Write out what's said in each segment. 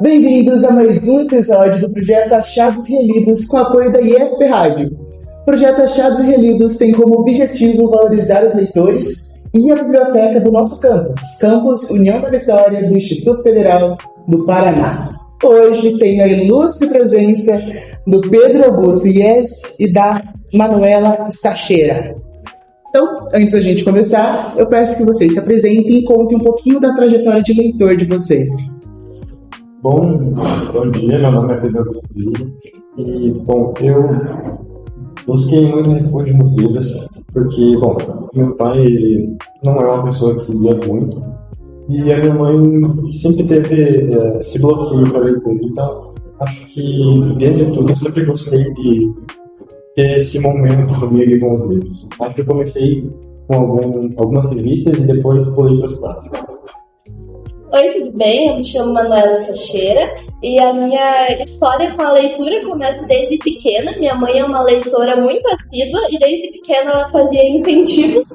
Bem-vindos a mais um episódio do Projeto Achados e Relidos com apoio da IFP Rádio. O Projeto Achados e Relidos tem como objetivo valorizar os leitores e a biblioteca do nosso Campus União da Vitória do Instituto Federal do Paraná. Hoje tenho a ilustre presença do Pedro Augusto Ies e da Manuela Teixeira. Então, antes da gente começar, eu peço que vocês se apresentem e contem um pouquinho da trajetória de leitor de vocês. Bom dia, meu nome é Pedro Augusto e, eu busquei muito refúgio nos livros, porque, meu pai ele não é uma pessoa que lia muito, e a minha mãe sempre teve esse bloqueio para leitura, então acho que, dentro de tudo, eu sempre gostei de ter esse momento comigo e com os livros. Acho que eu comecei com algumas revistas e depois pulei para os clássicos. Oi, tudo bem? Eu me chamo Manuela Teixeira e a minha história com a leitura começa desde pequena. Minha mãe é uma leitora muito assídua e desde pequena ela fazia incentivos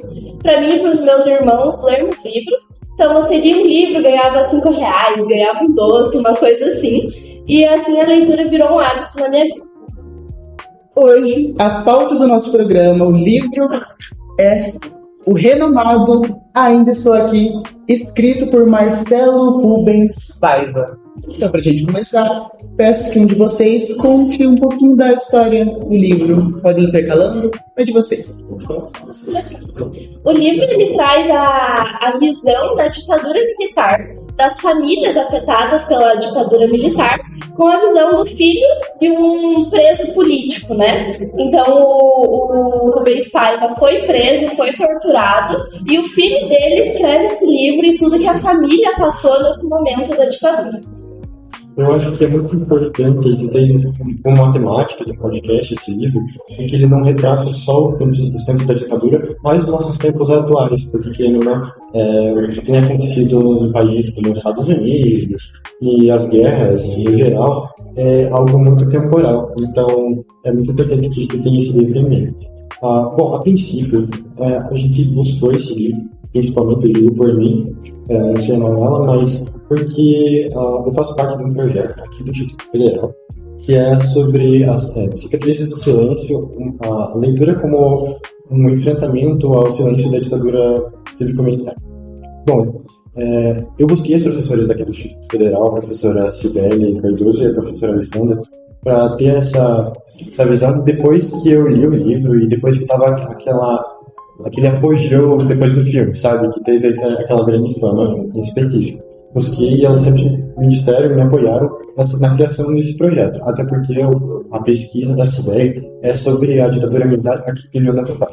para mim e para os meus irmãos lermos livros. Então eu seria um livro, ganhava R$5, ganhava um doce, uma coisa assim. E assim a leitura virou um hábito na minha vida. Hoje, a pauta do nosso programa, o livro é o renomado Ainda Estou Aqui, escrito por Marcelo Rubens Paiva. Então, para a gente começar, peço que um de vocês conte um pouquinho da história do livro. Podem ir intercalando, é de vocês. O livro me traz a visão da ditadura militar, das famílias afetadas pela ditadura militar, com a visão do filho de um preso político, né? Então, o Rubens Paiva foi preso, foi torturado, e o filho dele escreve esse livro e tudo que a família passou nesse momento da ditadura. Eu acho que é muito importante existir uma temática de podcast, esse livro, em que ele não retrata só os tempos da ditadura, mas os nossos tempos atuais, porque o que tem acontecido em países como os Estados Unidos e as guerras, no geral, é algo muito temporal. Então, é muito importante que a gente tenha esse livro em mente. A princípio, a gente buscou esse livro, principalmente eu digo por mim, não sei a Manuela, mas porque eu faço parte de um projeto aqui do Instituto Federal, que é sobre as cicatrizes do silêncio, a leitura como um enfrentamento ao silêncio da ditadura cívico-militar. Eu busquei as professoras daqui do Instituto Federal, a professora Cibele Cardoso e a professora Alessandra, para ter essa visão depois que eu li o livro e depois que estava aquele apogeu depois do filme, sabe? Que teve aquela grande fama em específico. Busquei e elas sempre me disseram e me apoiaram na criação desse projeto. Até porque a pesquisa da CIDEG é sobre a ditadura militar aqui em Rio Grande do Sul.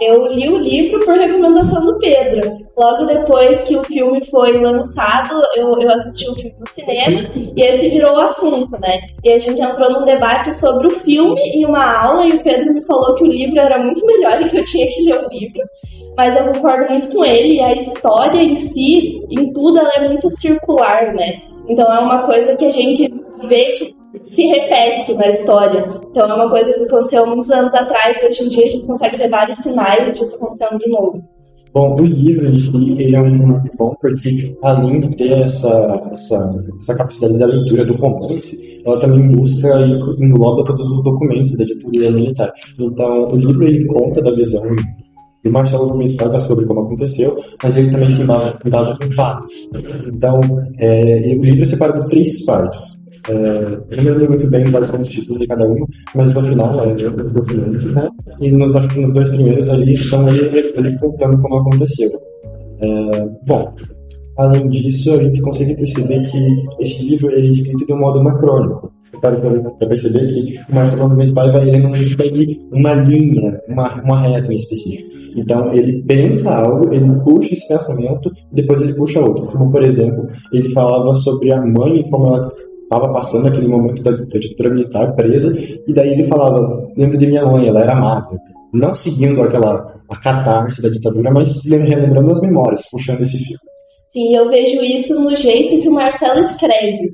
Eu li o livro por recomendação do Pedro. Logo depois que o filme foi lançado, eu assisti o filme no cinema e esse virou o assunto, né? E a gente entrou num debate sobre o filme em uma aula e o Pedro me falou que o livro era muito melhor e que eu tinha que ler o livro. Mas eu concordo muito com ele, e a história em si, em tudo, ela é muito circular, né? Então é uma coisa que a gente vê que se repete na história. Então é uma coisa que aconteceu muitos anos atrás e hoje em dia a gente consegue ver vários sinais disso acontecendo de novo. O livro em si, ele é muito bom porque, além de ter essa capacidade da leitura do romance, ela também busca e engloba todos os documentos da ditadura militar. Então, o livro ele conta da visão de Marcelo Rubens Paiva sobre como aconteceu, mas ele também se embasa com fatos. Então, o livro é separado em 3 partes. Eu não me lembro muito bem quais são os títulos de cada um, mas no final os documentos, né? E acho que nos 2 primeiros ali são ele contando como aconteceu. Além disso, a gente consegue perceber que esse livro ele é escrito de um modo anacrônico. Para perceber que o Marcelo Rubens Paiva ele não segue uma linha, uma reta em específico. Então, ele pensa algo, ele puxa esse pensamento, e depois ele puxa outro. Como, por exemplo, ele falava sobre a mãe e como ela estava passando aquele momento da ditadura militar presa, e daí ele falava, lembro de minha mãe, ela era amável. Não seguindo a catarse da ditadura, mas relembrando as memórias, puxando esse fio. Sim, eu vejo isso no jeito que o Marcelo escreve.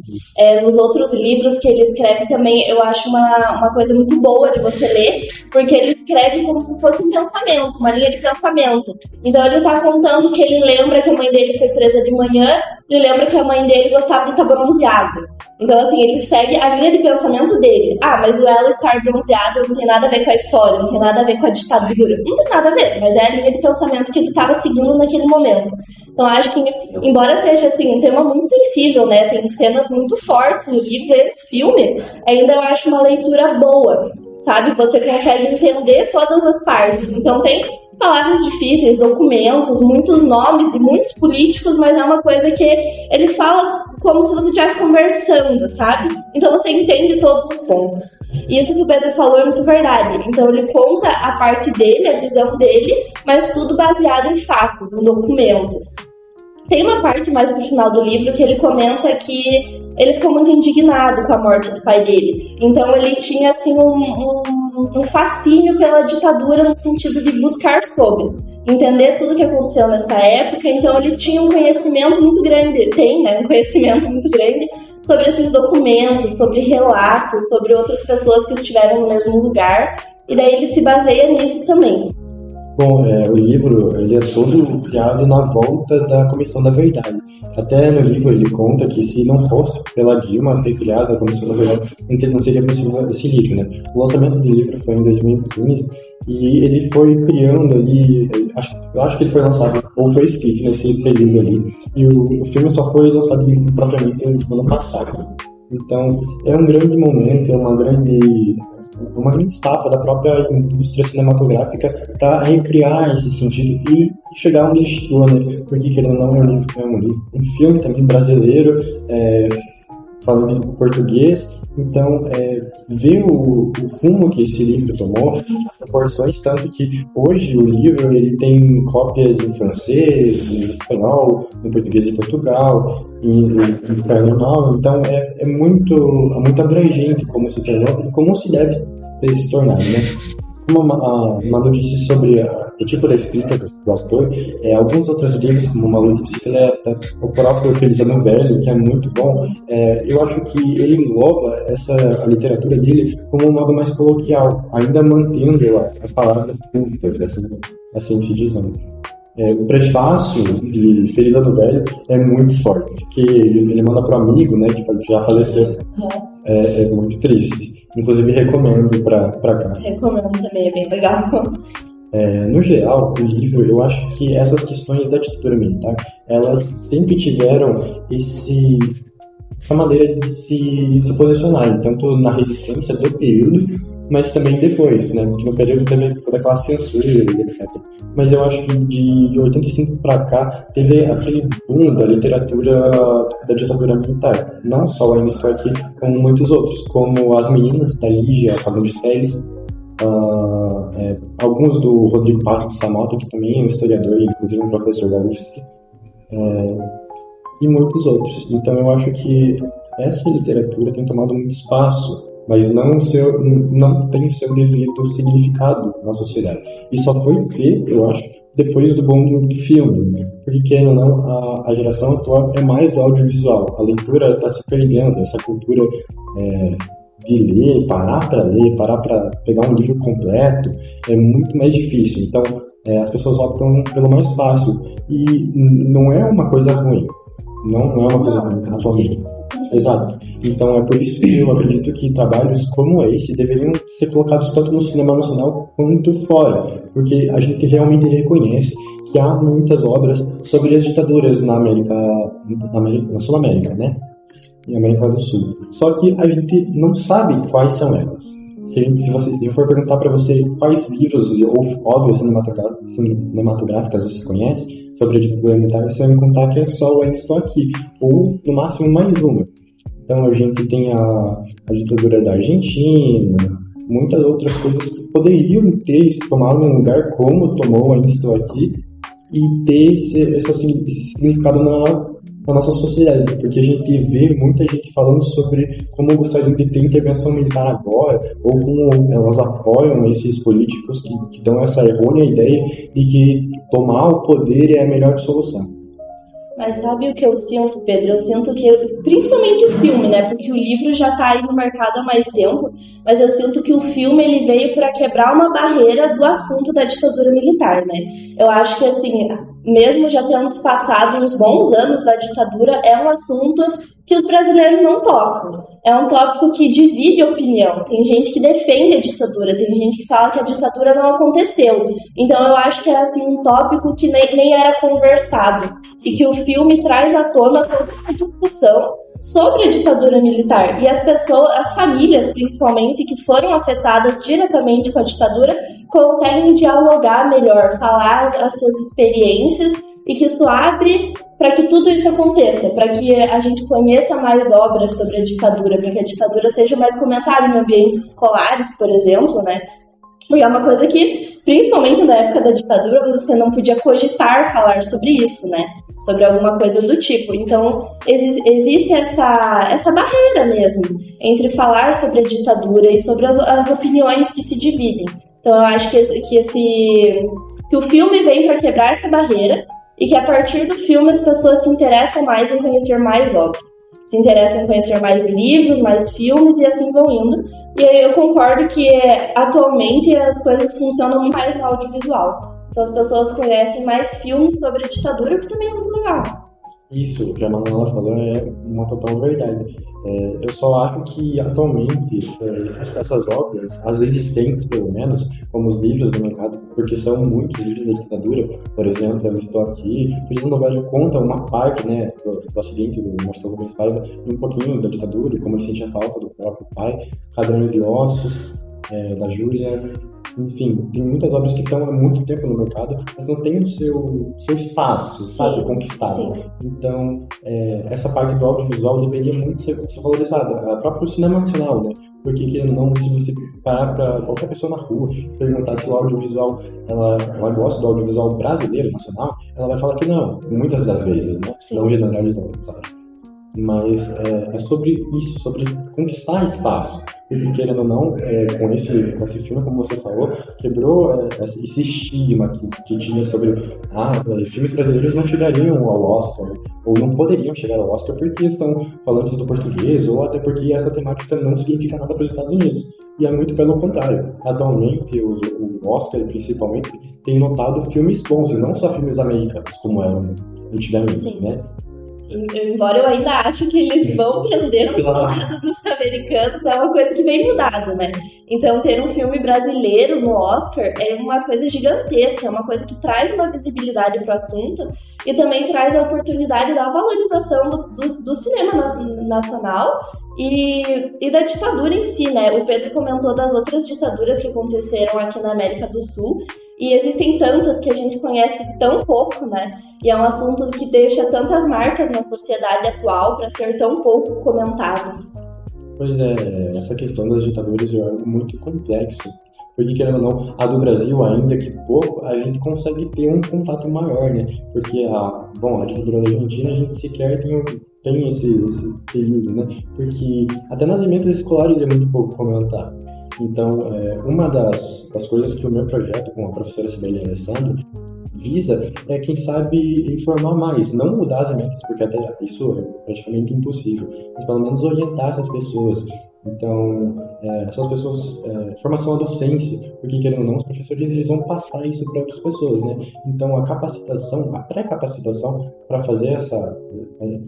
Nos outros livros que ele escreve também, eu acho uma coisa muito boa de você ler, porque ele escreve como se fosse um pensamento, uma linha de pensamento. Então ele tá contando que ele lembra que a mãe dele foi presa de manhã, ele lembra que a mãe dele gostava de estar bronzeada. Então, assim, ele segue a linha de pensamento dele. Ah, mas o ela estar bronzeado não tem nada a ver com a história, não tem nada a ver com a ditadura. Não tem nada a ver, mas é a linha de pensamento que ele estava seguindo naquele momento. Então, acho que, embora seja assim, um tema muito sensível, né? Tem cenas muito fortes no livro e no filme, ainda eu acho uma leitura boa, sabe? Você consegue entender todas as partes. Então, tem palavras difíceis, documentos, muitos nomes de muitos políticos, mas é uma coisa que ele fala como se você estivesse conversando, sabe? Então você entende todos os pontos. E isso que o Pedro falou é muito verdade. Então ele conta a parte dele, a visão dele, mas tudo baseado em fatos, em documentos. Tem uma parte mais pro final do livro que ele comenta que ele ficou muito indignado com a morte do pai dele. Então ele tinha assim um fascínio pela ditadura no sentido de buscar sobre, entender tudo o que aconteceu nessa época. Então ele tinha um conhecimento muito grande, um conhecimento muito grande sobre esses documentos, sobre relatos, sobre outras pessoas que estiveram no mesmo lugar. E daí ele se baseia nisso também. Bom, o livro ele é todo criado na volta da Comissão da Verdade. Até no livro ele conta que se não fosse pela Dilma ter criado a Comissão da Verdade, não seria possível esse livro, né? O lançamento do livro foi em 2015 e ele foi criando ali, eu acho que ele foi lançado ou foi escrito nesse período ali, e o filme só foi lançado propriamente no ano passado. Então, é um grande momento, é uma grande estafa da própria indústria cinematográfica para recriar esse sentido e chegar onde chegou, né? Porque querendo ou não, é um filme também brasileiro, falando em português. Então, ver o rumo que esse livro tomou, as proporções, tanto que hoje o livro ele tem cópias em francês, em espanhol, em português de Portugal, em espanhol. Então, é muito abrangente como se tornou e como se deve ter se tornado, né? Uma notícia sobre o tipo da escrita do autor, alguns outros livros, como Maluco de Bicicleta, o próprio Feliz Ano Velho, que é muito bom, eu acho que ele engloba a literatura dele como um modo mais coloquial, ainda mantendo as palavras cultas, assim se diz. O prefácio de Feliz Ano Velho é muito forte, porque ele manda pro amigo, né, que já faleceu. É muito triste. Inclusive recomendo pra cá. Recomendo também, é bem legal. No geral, o livro, eu acho que essas questões da ditadura militar, elas sempre tiveram essa maneira de se posicionar, tanto na resistência do período, mas também depois, né? Porque no período teve toda aquela censura e etc. Mas eu acho que de 85 para cá teve aquele boom da literatura da ditadura militar. Não só Ainda Estou Aqui, como muitos outros, como As Meninas, da Lígia Fagundes Telles, alguns do Rodrigo Pato de Samota, que também é um historiador e inclusive um professor da UFSC, e muitos outros. Então eu acho que essa literatura tem tomado muito espaço, mas não tem o seu devido significado na sociedade. E só foi ter, eu acho, depois do boom do filme, porque querendo ou não, a geração atual é mais do audiovisual. A leitura está se perdendo, essa cultura de ler, parar para pegar um livro completo, é muito mais difícil. Então, as pessoas optam pelo mais fácil. E não é uma coisa ruim. Não é uma coisa ruim, atualmente. Exato. Então é por isso que eu acredito que trabalhos como esse deveriam ser colocados tanto no cinema nacional quanto fora, porque a gente realmente reconhece que há muitas obras sobre as ditaduras na Sul-América, né? E América do Sul. Só que a gente não sabe quais são elas. Se eu for perguntar para você quais livros ou obras cinematográficas você conhece sobre a ditadura militar, você vai me contar que é só o Ainda Estou Aqui, ou no máximo mais uma. Então a gente tem a ditadura da Argentina, muitas outras coisas que poderiam ter tomado um lugar como tomou o Ainda Estou Aqui e ter esse significado na nossa sociedade, porque a gente vê muita gente falando sobre como gostariam de ter intervenção militar agora, ou como elas apoiam esses políticos que dão essa errônea ideia de que tomar o poder é a melhor solução. Mas sabe o que eu sinto, Pedro? Eu sinto que, principalmente o filme, né? Porque o livro já tá aí no mercado há mais tempo, mas eu sinto que o filme ele veio para quebrar uma barreira do assunto da ditadura militar, né? Eu acho que, assim, mesmo já tendo se passado uns bons anos da ditadura, é um assunto que os brasileiros não tocam. É um tópico que divide opinião. Tem gente que defende a ditadura, tem gente que fala que a ditadura não aconteceu. Então eu acho que é assim, um tópico que nem era conversado. E que o filme traz à tona toda essa discussão sobre a ditadura militar. E as pessoas, as famílias principalmente, que foram afetadas diretamente com a ditadura, conseguem dialogar melhor, falar as suas experiências, e que isso abre para que tudo isso aconteça, para que a gente conheça mais obras sobre a ditadura, para que a ditadura seja mais comentada em ambientes escolares, por exemplo, né? E é uma coisa que, principalmente na época da ditadura, você não podia cogitar falar sobre isso, né? Sobre alguma coisa do tipo. Então, existe essa barreira mesmo entre falar sobre a ditadura e sobre as opiniões que se dividem. Então, eu acho que o filme vem para quebrar essa barreira e que, a partir do filme, as pessoas se interessam mais em conhecer mais obras. Se interessam em conhecer mais livros, mais filmes e assim vão indo. E aí eu concordo que atualmente as coisas funcionam muito mais no audiovisual. Então as pessoas conhecem mais filmes sobre a ditadura, o que também é muito legal. Isso, o que a Manuela falou é uma total verdade. Eu só acho que, atualmente, essas obras, as existentes pelo menos, como os livros do mercado, porque são muitos livros da ditadura, por exemplo, eu estou aqui, Feliz Novelli conta uma parte, né, do acidente do Marcelo Rubens Paiva, e um pouquinho da ditadura, como ele sentia falta do próprio pai, Caderno de Ossos, da Júlia. Enfim, tem muitas obras que estão há muito tempo no mercado, mas não tem o seu espaço, sabe, Sim, conquistado. sim. Então, essa parte do audiovisual deveria muito ser valorizada. A própria cinema nacional, né? Porque, querendo ou não, se você parar para qualquer pessoa na rua perguntar se o audiovisual, ela gosta do audiovisual brasileiro, nacional, ela vai falar que não, muitas das vezes, né? Sim. Não generalizando, sabe? Mas é sobre isso, sobre conquistar espaço. Porque, querendo ou não, com esse filme, como você falou, quebrou esse estigma que tinha sobre filmes brasileiros não chegariam ao Oscar, ou não poderiam chegar ao Oscar porque estão falando do português, ou até porque essa temática não significa nada para os Estados Unidos. E é muito pelo contrário. Atualmente, o Oscar, principalmente, tem notado filmes bons, e não só filmes americanos, como eram antigamente, Sim. né? Embora eu ainda ache que eles vão tender no lado dos americanos, é uma coisa que vem mudado, né? Então, ter um filme brasileiro no Oscar é uma coisa gigantesca, é uma coisa que traz uma visibilidade para o assunto e também traz a oportunidade da valorização do cinema nacional e da ditadura em si, né? O Pedro comentou das outras ditaduras que aconteceram aqui na América do Sul, e existem tantas que a gente conhece tão pouco, né? E é um assunto que deixa tantas marcas na sociedade atual para ser tão pouco comentado. Pois é, essa questão das ditaduras é algo muito complexo. Porque, querendo ou não, a do Brasil, ainda que pouco, a gente consegue ter um contato maior, né? Porque a ditadura da Argentina, a gente sequer tem esse período, né? Porque até nas emendas escolares é muito pouco comentado. Então, uma das coisas que o meu projeto com a professora Sibeli Alessandro visa quem sabe, informar mais, não mudar as emendas, porque até isso é praticamente impossível, mas pelo menos orientar essas pessoas. Então, essas pessoas, formação à docência, porque, querendo ou não, os professores eles vão passar isso para outras pessoas, né? Então, a capacitação, a pré-capacitação para fazer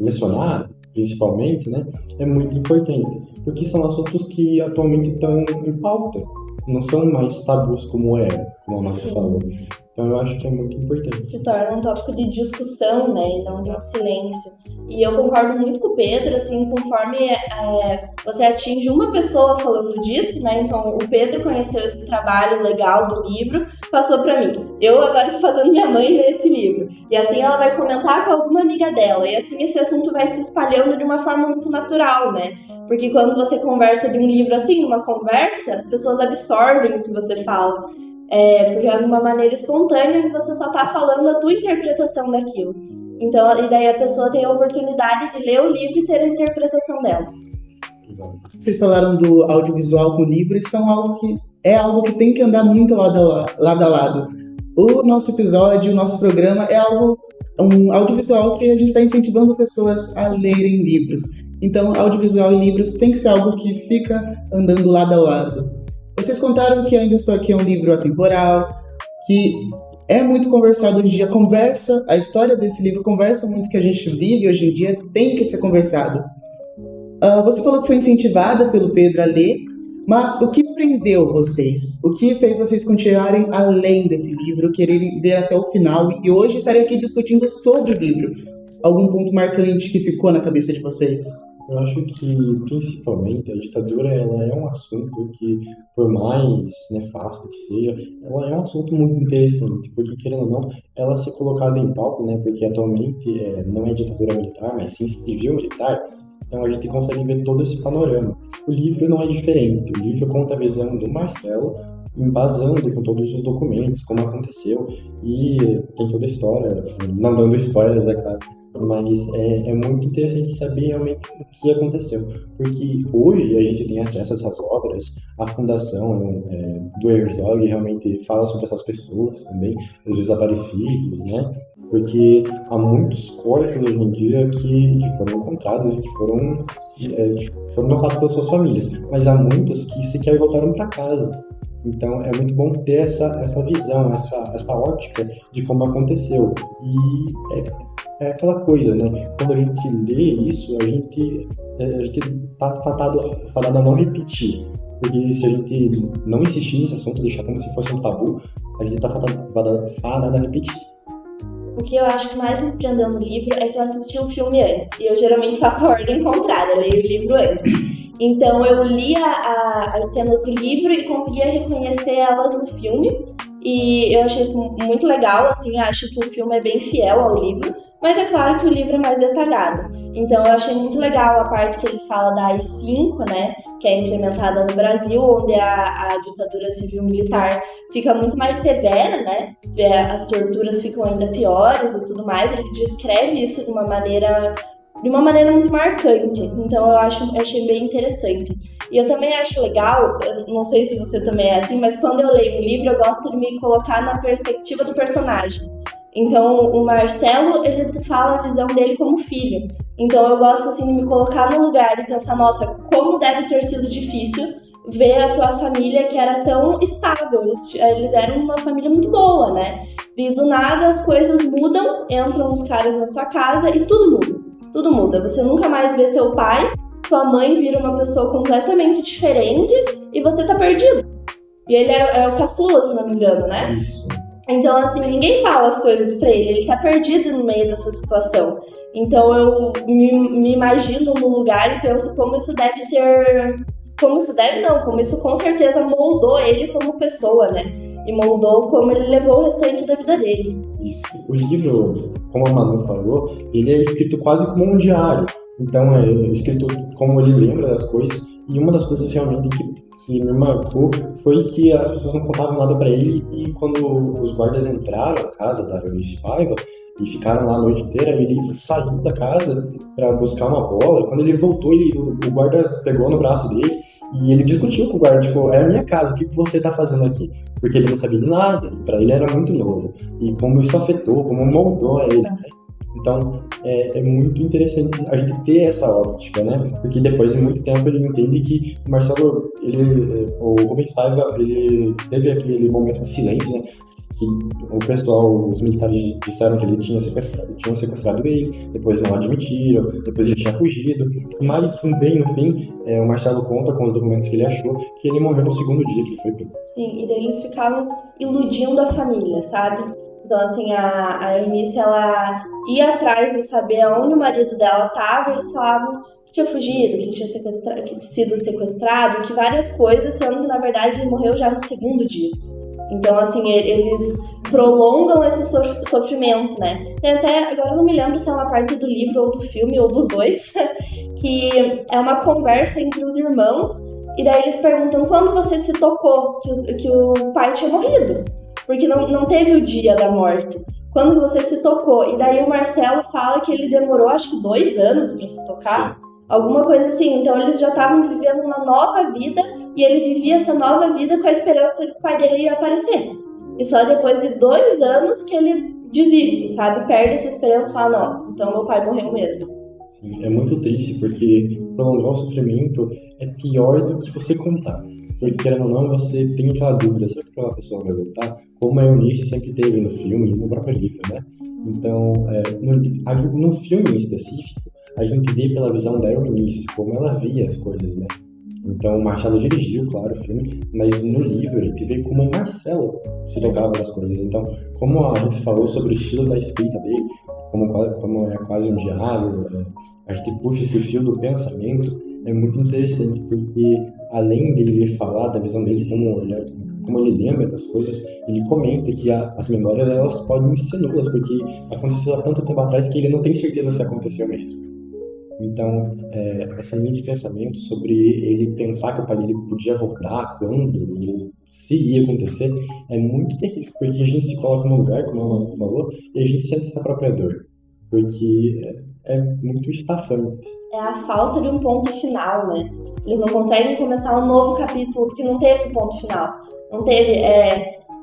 lecionar, principalmente, né, é muito importante, porque são assuntos que atualmente estão em pauta, não são mais tabus como como a Marta falou. Então eu acho que é muito importante. Se torna um tópico de discussão, né, e não de um silêncio. E eu concordo muito com o Pedro, assim, conforme você atinge uma pessoa falando disso, né, então o Pedro conheceu esse trabalho legal do livro, passou para mim. Eu agora estou fazendo minha mãe ler esse livro. E assim ela vai comentar com alguma amiga dela. E assim esse assunto vai se espalhando de uma forma muito natural, né? Porque quando você conversa de um livro assim, numa conversa, as pessoas absorvem o que você fala. Porque é de uma maneira espontânea e você só está falando a tua interpretação daquilo. Então, e daí a pessoa tem a oportunidade de ler o livro e ter a interpretação dela. Exato. Vocês falaram do audiovisual com o livro, e é algo que tem que andar muito lado a lado. O nosso episódio, o nosso programa é algo um audiovisual que a gente está incentivando pessoas a lerem livros. Então, audiovisual e livros tem que ser algo que fica andando lado a lado. Vocês contaram que Ainda Estou Aqui é um livro atemporal, que é muito conversado hoje em dia, a história desse livro conversa muito que a gente vive hoje em dia, tem que ser conversado. Você falou que foi incentivada pelo Pedro a ler, mas o que prendeu vocês? O que fez vocês continuarem além desse livro, quererem ver até o final e hoje estarem aqui discutindo sobre o livro? Algum ponto marcante que ficou na cabeça de vocês? Eu acho que, principalmente, a ditadura ela é um assunto que, por mais nefasto que seja, ela é um assunto muito interessante, porque, querendo ou não, ela ser colocada em pauta, né, porque atualmente não é ditadura militar, mas sim civil-militar, então a gente consegue ver todo esse panorama. O livro não é diferente, o livro conta a visão do Marcelo, embasando com todos os documentos, como aconteceu, e tem toda a história, não dando spoilers, é claro, mas é muito interessante saber realmente o que aconteceu, porque hoje a gente tem acesso a essas obras, a fundação do Herzog realmente fala sobre essas pessoas também, os desaparecidos, né? Porque há muitos corpos hoje em dia que foram encontrados e que foram notados pelas suas famílias, mas há muitos que sequer voltaram para casa. Então é muito bom ter essa visão, essa ótica de como aconteceu. E é aquela coisa, né? Quando a gente lê isso, a gente tá fadado a não repetir. Porque se a gente não insistir nesse assunto, deixar como se fosse um tabu, a gente tá fadado a repetir. O que eu acho que mais me prendeu no livro é que eu assisti o filme antes. E eu geralmente faço a ordem contrária, leio o livro antes. Então eu lia as cenas do livro e conseguia reconhecer elas no filme. E eu achei isso muito legal, assim, acho que o filme é bem fiel ao livro. Mas é claro que o livro é mais detalhado. Então eu achei muito legal a parte que ele fala da AI-5, né, que é implementada no Brasil, onde a ditadura civil-militar fica muito mais severa, né, as torturas ficam ainda piores e tudo mais. Ele descreve isso de uma maneira muito marcante. Então eu achei bem interessante. E eu também acho legal, eu não sei se você também é assim, mas quando eu leio um livro eu gosto de me colocar na perspectiva do personagem. Então, o Marcelo, ele fala a visão dele como filho. Então, eu gosto, assim, de me colocar no lugar e pensar, nossa, como deve ter sido difícil ver a tua família que era tão estável. Eles eram uma família muito boa, né? E do nada as coisas mudam, entram uns caras na sua casa e tudo muda. Tudo muda. Você nunca mais vê teu pai, tua mãe vira uma pessoa completamente diferente e você tá perdido. E ele é o caçula, se não me engano, né? Isso. Então, assim, ninguém fala as coisas pra ele tá perdido no meio dessa situação. Então, eu me imagino no lugar e penso como isso deve ter... Como isso com certeza moldou ele como pessoa, né? E moldou como ele levou o restante da vida dele. Isso. O livro, como a Manu falou, ele é escrito quase como um diário. Então, é escrito como ele lembra das coisas. E uma das coisas realmente que me marcou foi que as pessoas não contavam nada para ele e quando os guardas entraram na casa da Eunice Paiva e ficaram lá a noite inteira, ele saiu da casa para buscar uma bola e quando ele voltou, o guarda pegou no braço dele e ele discutiu com o guarda, tipo, é a minha casa, o que você tá fazendo aqui? Porque ele não sabia de nada, para ele era muito novo. E como isso afetou, como moldou ele, né? Então, é muito interessante a gente ter essa óptica, né? Porque depois de muito tempo ele entende que o Marcelo, o Rubens Paiva, ele teve aquele momento de silêncio, né? Que o pessoal, os militares disseram que ele tinham sequestrado ele, depois não admitiram, depois ele tinha fugido. Mas também, no fim, o Marcelo conta com os documentos que ele achou que ele morreu no segundo dia que ele foi preso. Sim, e daí eles ficavam iludindo a família, sabe? Então, assim, a Eunice, ela ia atrás de saber aonde o marido dela estava, e eles falavam que tinha fugido, que ele tinha sido sequestrado, que várias coisas, sendo que, na verdade, ele morreu já no segundo dia. Então, assim, eles prolongam esse sofrimento, né? Tem até, agora eu não me lembro se é uma parte do livro ou do filme, ou dos dois, que é uma conversa entre os irmãos, e daí eles perguntam quando você se tocou que o pai tinha morrido. Porque não teve o dia da morte. Quando você se tocou. E daí o Marcelo fala que ele demorou, acho que 2 anos pra se tocar. Sim. Alguma coisa assim. Então eles já estavam vivendo uma nova vida. E ele vivia essa nova vida com a esperança que o pai dele ia aparecer. E só depois de 2 anos que ele desiste, sabe? Perde essa esperança e fala, não, então meu pai morreu mesmo. Sim, é muito triste porque prolongar o sofrimento é pior do que você contar. Porque, querendo ou não, você tem aquela dúvida, será que aquela pessoa vai voltar? Como a Eunice sempre teve no filme e no próprio livro, né? Então, no filme em específico, a gente vê pela visão da Eunice, como ela via as coisas, né? Então, o Machado dirigiu, claro, o filme, mas no livro a gente vê como o Marcelo se tocava das coisas. Então, como a gente falou sobre o estilo da escrita dele, como é quase um diário, a gente puxa esse fio do pensamento, é muito interessante, porque além dele falar da visão dele, como ele lembra das coisas, ele comenta que as memórias elas podem ser nulas, porque aconteceu há tanto tempo atrás que ele não tem certeza se aconteceu mesmo. Então, essa linha de pensamento sobre ele pensar que o pai dele podia voltar, quando, se ia acontecer, é muito terrível, porque a gente se coloca no lugar, como a Manu falou, e a gente sente essa própria dor, porque é muito estafante. É a falta de um ponto final, né? Eles não conseguem começar um novo capítulo porque não teve um ponto final. Não teve.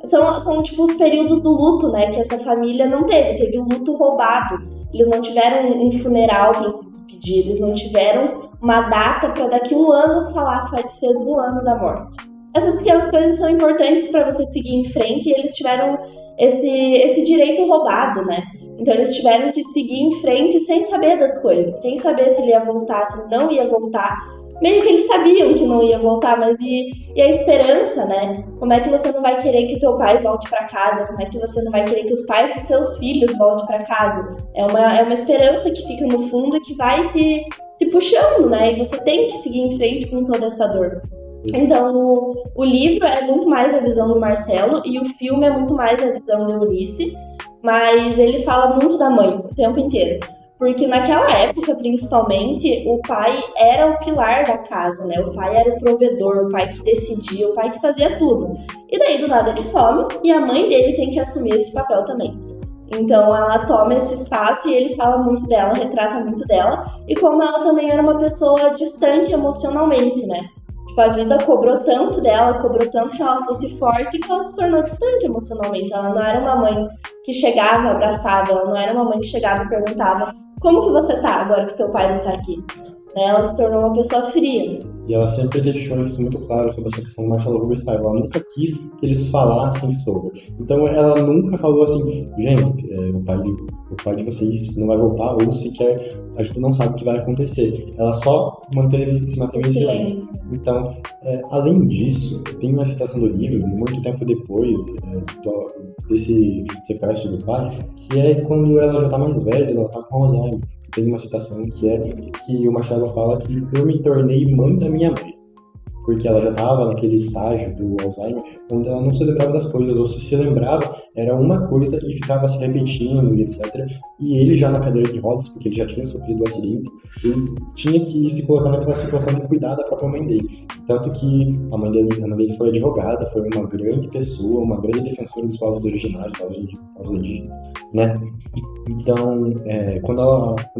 São tipo os períodos do luto, né? Que essa família não teve. Teve o luto roubado. Eles não tiveram um funeral para se despedir. Eles não tiveram uma data para daqui um ano falar fez um ano da morte. Essas pequenas coisas são importantes para você seguir em frente e eles tiveram esse direito roubado, né? Então eles tiveram que seguir em frente sem saber das coisas, sem saber se ele ia voltar, se ele não ia voltar. Meio que eles sabiam que não ia voltar, mas e a esperança, né? Como é que você não vai querer que teu pai volte para casa? Como é que você não vai querer que os pais dos seus filhos voltem para casa? É uma esperança que fica no fundo e que vai te puxando, né? E você tem que seguir em frente com toda essa dor. Então, o livro é muito mais a visão do Marcelo e o filme é muito mais a visão da Eunice, mas ele fala muito da mãe o tempo inteiro. Porque naquela época, principalmente, o pai era o pilar da casa, né? O pai era o provedor, o pai que decidia, o pai que fazia tudo. E daí, do nada, ele some e a mãe dele tem que assumir esse papel também. Então, ela toma esse espaço e ele fala muito dela, retrata muito dela. E como ela também era uma pessoa distante emocionalmente, né? Tipo, a vida cobrou tanto dela, cobrou tanto que ela fosse forte que ela se tornou distante emocionalmente. Ela não era uma mãe que chegava, abraçava, ela não era uma mãe que chegava e perguntava como que você tá agora que teu pai não tá aqui? Ela se tornou uma pessoa fria. E ela sempre deixou isso muito claro sobre essa questão do Marcelo Rubens Paiva. Ela nunca quis que eles falassem sobre. Então ela nunca falou assim, gente, o pai de vocês não vai voltar, ou sequer a gente não sabe o que vai acontecer. Ela só se manteve em silêncio. Então, além disso, tem uma citação do livro, muito tempo depois desse sequestro do pai, que é quando ela já tá mais velha, ela tá com Alzheimer. Tem uma citação que o Marcelo fala que eu me tornei mãe da minha mãe, porque ela já estava naquele estágio do Alzheimer, onde ela não se lembrava das coisas, ou se lembrava, era uma coisa e ficava se repetindo e etc. E ele já na cadeira de rodas, porque ele já tinha sofrido o acidente, ele tinha que se colocar naquela situação de cuidar da própria mãe dele. Tanto que a mãe dele foi advogada, foi uma grande pessoa, uma grande defensora dos povos originários, povos indígenas, né? Então, quando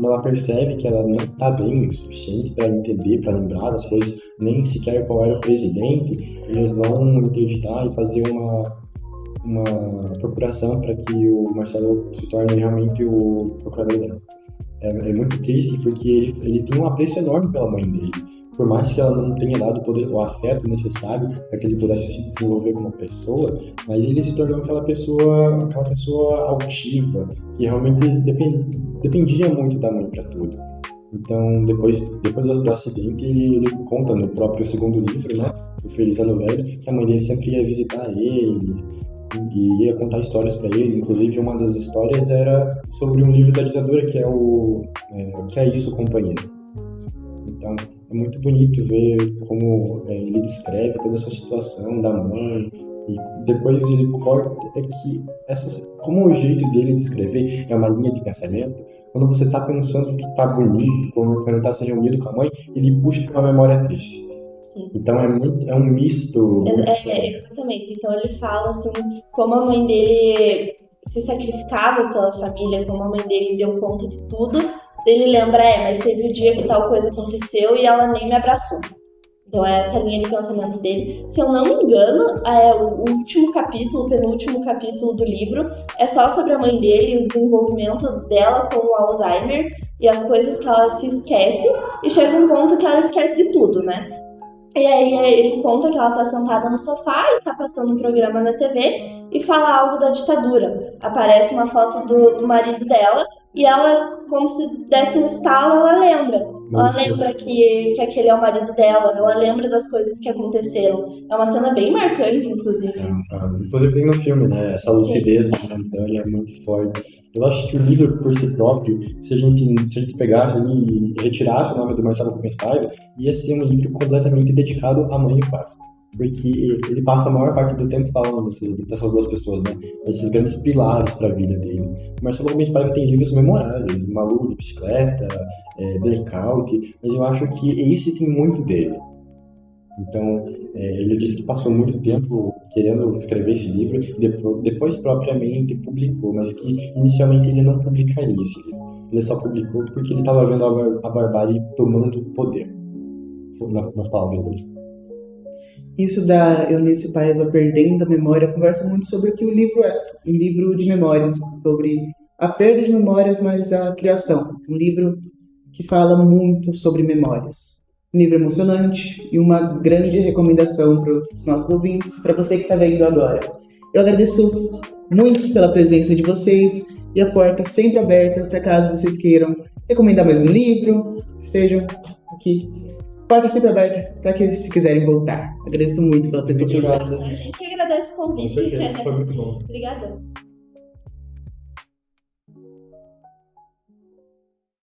ela percebe que ela não está bem o suficiente para entender, para lembrar das coisas, nem sequer qual era o presidente, eles vão interditar e fazer uma procuração para que o Marcelo se torne realmente o procurador dela. É muito triste porque ele tem um apreço enorme pela mãe dele. Por mais que ela não tenha dado o afeto necessário para que ele pudesse se desenvolver como pessoa, mas ele se tornou aquela pessoa altiva, que realmente dependia muito da mãe para tudo. Então, depois do acidente, ele conta no próprio segundo livro, né, o Feliz Ano Velho, que a mãe dele sempre ia visitar ele e ia contar histórias para ele. Inclusive, uma das histórias era sobre um livro da ditadura, que é o Que é Isso, Companheiro. Então, é muito bonito ver como ele descreve toda essa situação da mãe, e depois ele corta, como o jeito dele de escrever é uma linha de pensamento. Quando você está pensando que está bonito, quando está se reunido com a mãe, ele puxa para uma memória triste. Sim. Então é um misto. Exatamente. Então ele fala assim, como a mãe dele se sacrificava pela família, como a mãe dele deu conta de tudo. Ele lembra, mas teve o dia que tal coisa aconteceu e ela nem me abraçou. Então é essa linha de pensamento dele. Se eu não me engano, o último capítulo, o penúltimo capítulo do livro é só sobre a mãe dele e o desenvolvimento dela com o Alzheimer e as coisas que ela se esquece, e chega um ponto que ela esquece de tudo, né? E aí ele conta que ela tá sentada no sofá e tá passando um programa na TV e fala algo da ditadura. Aparece uma foto do marido dela e ela, como se desse um estalo, ela lembra. Ela lembra que aquele é o marido dela, ela lembra das coisas que aconteceram. É uma cena bem marcante, inclusive. Inclusive tem no filme, né? Essa lucidez, né? Então ele é muito forte. Eu acho que o livro por si próprio, se a gente pegasse ali e retirasse o nome do Marcelo Rubens Paiva, ia ser um livro completamente dedicado à mãe e ao pai. Porque ele passa a maior parte do tempo falando dessas duas pessoas, né? Esses grandes pilares para a vida dele. O Marcelo Rubens Paiva tem livros memoráveis, Maluco de Bicicleta, Blackout, mas eu acho que esse tem muito dele. Então, ele disse que passou muito tempo querendo escrever esse livro, depois propriamente publicou, mas que inicialmente ele não publicaria esse livro. Ele só publicou porque ele estava vendo a barbárie tomando poder, nas palavras dele. Isso da Eunice Paiva perdendo a memória conversa muito sobre o que o livro é. Um livro de memórias, sobre a perda de memórias, mas a criação. Um livro que fala muito sobre memórias. Um livro emocionante e uma grande recomendação para os nossos ouvintes, para você que está vendo agora. Eu agradeço muito pela presença de vocês e a porta sempre aberta para caso vocês queiram recomendar mais um livro, estejam aqui. Porta sempre aberta para que, se quiserem voltar. Agradeço muito pela presença de vocês. A gente que agradece o convite. Com certeza, foi muito bom. Obrigadão.